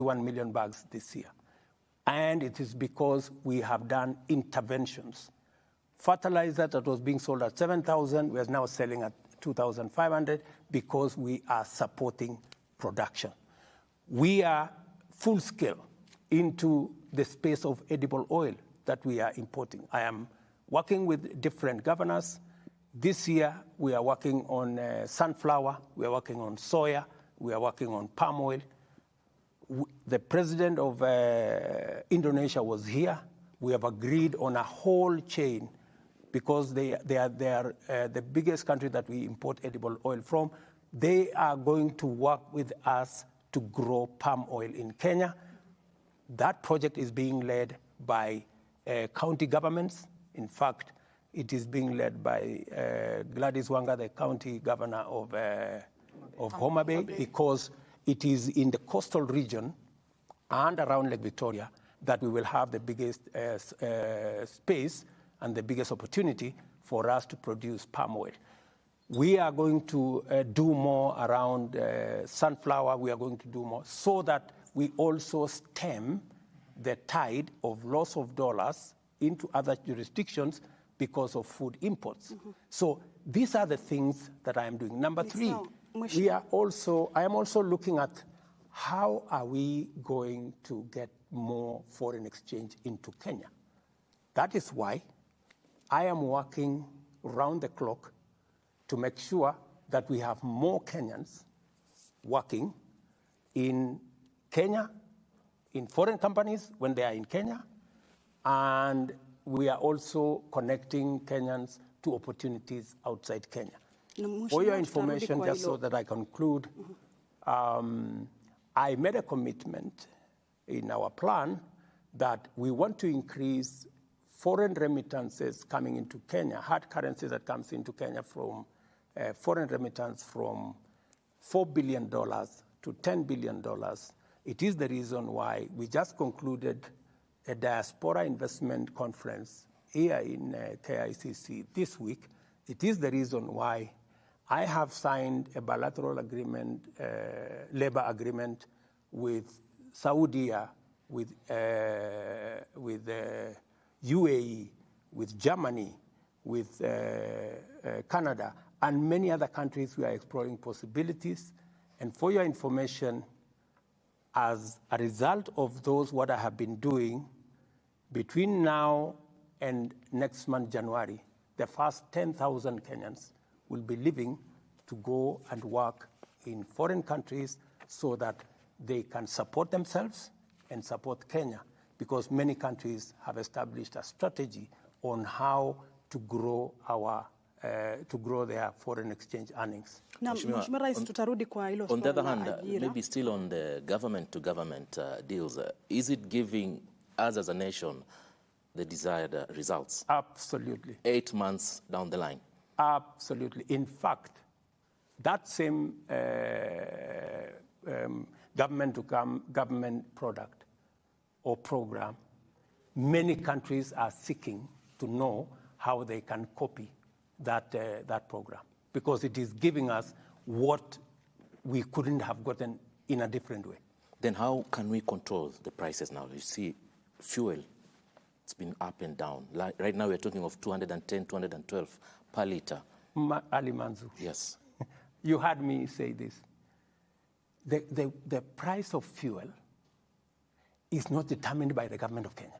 1 million bags this year. And it is because we have done interventions. Fertilizer that was being sold at 7,000, we are now selling at 2,500 because we are supporting production. We are full scale into the space of edible oil that we are importing. I am working with different governors. This year, we are working on sunflower, we are working on soya, we are working on palm oil. The president of Indonesia was here. We have agreed on a whole chain because they are the biggest country that we import edible oil from. They are going to work with us to grow palm oil in Kenya. That project is being led by county governments. In fact, it is being led by Gladys Wanga, the county governor of Homa Bay, because it is in the coastal region and around Lake Victoria that we will have the biggest space and the biggest opportunity for us to produce palm oil. We are going to do more around sunflower. We are going to do more so that we also stem the tide of loss of dollars into other jurisdictions because of food imports. So these are the things that I am doing. Number three, I am also looking at how are we going to get more foreign exchange into Kenya. That is why I am working round the clock to make sure that we have more Kenyans working in Kenya, in foreign companies when they are in Kenya, and we are also connecting Kenyans to opportunities outside Kenya. For your information, just so that I conclude, I made a commitment in our plan that we want to increase foreign remittances coming into Kenya, hard currency that comes into Kenya from foreign remittance from $4 billion to $10 billion. It is the reason why we just concluded a diaspora investment conference here in KICC this week. It is the reason why I have signed a bilateral agreement, labor agreement with Saudi, with UAE, with Germany, with Canada, and many other countries. We are exploring possibilities. And for your information, as a result of those, what I have been doing, between now and next month, January, the first 10,000 Kenyans will be leaving to go and work in foreign countries so that they can support themselves and support Kenya, because many countries have established a strategy on how to grow their foreign exchange earnings. On the other hand, maybe still on the government-to-government deals, is it giving us as a nation the desired results? Absolutely. 8 months down the line? Absolutely. In fact, that same government product or program, many countries are seeking to know how they can copy that program, because it is giving us what we couldn't have gotten in a different way. Then how can we control the prices now? You see, fuel, it's been up and down. Right now we're talking of 210, 212 per liter. Ali Manzu. Yes. You heard me say this. The price of fuel is not determined by the government of Kenya.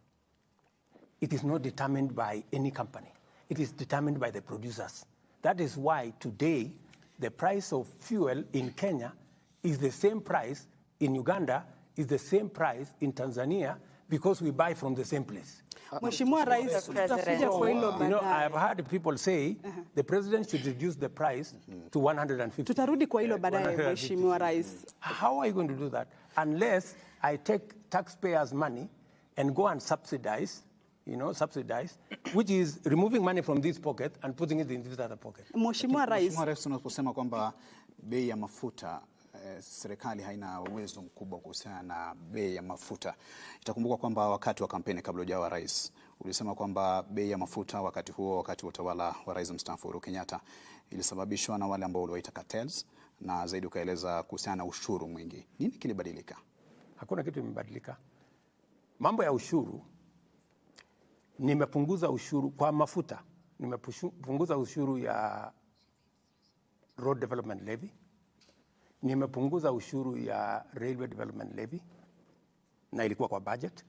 It is not determined by any company. It is determined by the producers. That is why today the price of fuel in Kenya is the same price in Uganda, is the same price in Tanzania, because we buy from the same place. Mheshimiwa Rais, tutakuja kwa hilo baadaye. You know, I have heard people say the president should reduce the price to 150. Tutarudi kwa hilo baadaye, Mheshimiwa Rais. How are you going to do that? Unless I take taxpayers' money and go and subsidize, which is removing money from this pocket and putting it in this other pocket. Mheshimiwa Rais, unaposema kwamba bei ya mafuta serikali haina uwezo mkubwa kuhusiana na bei ya mafuta. Itakumbuka kwamba wakati wa kampeni kabla hujawa rais, ulisema kwamba bei ya mafuta wakati wa utawala wa rais mstaafu Uhuru Kenyatta ilisababishwa na wale ambao waliwaita cartels, na zaidi ukaeleza kuhusiana na ushuru mwingi. Nini kilibadilika? Hakuna kitu imebadilika. Mambo ya ushuru, nimepunguza ushuru kwa mafuta. Nimepunguza ushuru ya road development levy. Nimepunguza ushuru ya railway development levy na ilikuwa kwa budget.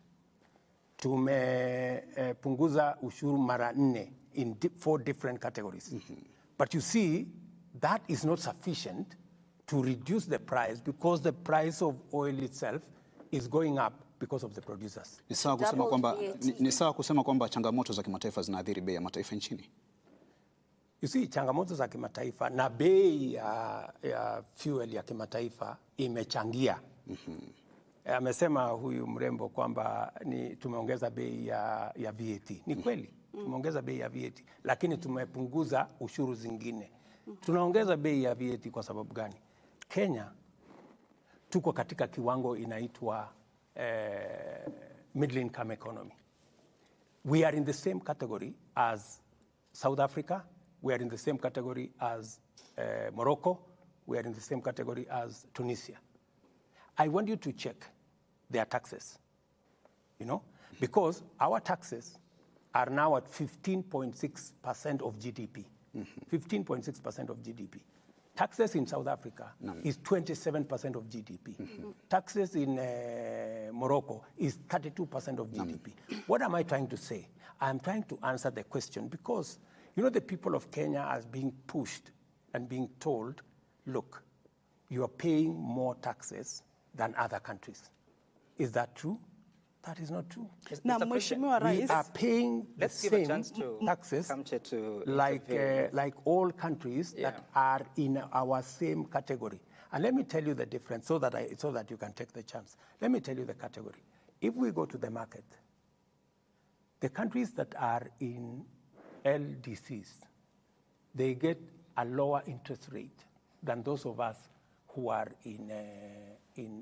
Tumepunguza ushuru mara 4 in 4 different categories. But you see, that is not sufficient to reduce the price because the price of oil itself is going up because of the producers. Ni sawa kusema kwamba changamoto za kimataifa zinaathiri bei ya mataifa nchini. You see, changamoto za kimataifa na bei ya fuel ya kimataifa imechangia. Amesema huyu mrembo kwamba tumeongeza bei ya VAT. Ni kweli, tumeongeza bei ya VAT, lakini tumepunguza ushuru zingine. Tunaongeza bei ya VAT kwa sababu gani? Kenya tuko katika kiwango inaitwa middle income economy. We are in the same category as South Africa. We are in the same category as Morocco. We are in the same category as Tunisia. I want you to check their taxes, because our taxes are now at 15.6% of GDP. 15.6% of GDP. Taxes in South Africa is 27% of GDP. Taxes in Morocco is 32% of GDP. What am I trying to say? I'm trying to answer the question because, the people of Kenya are being pushed and being told, look, you are paying more taxes than other countries. Is that true? That is not true. Na Mheshimiwa Rais, we are paying the same taxes like all countries that are in our same category. And let me tell you the difference so that you can take the chance. Let me tell you the category. If we go to the market, the countries that are in LDCs, they get a lower interest rate than those of us who are in middle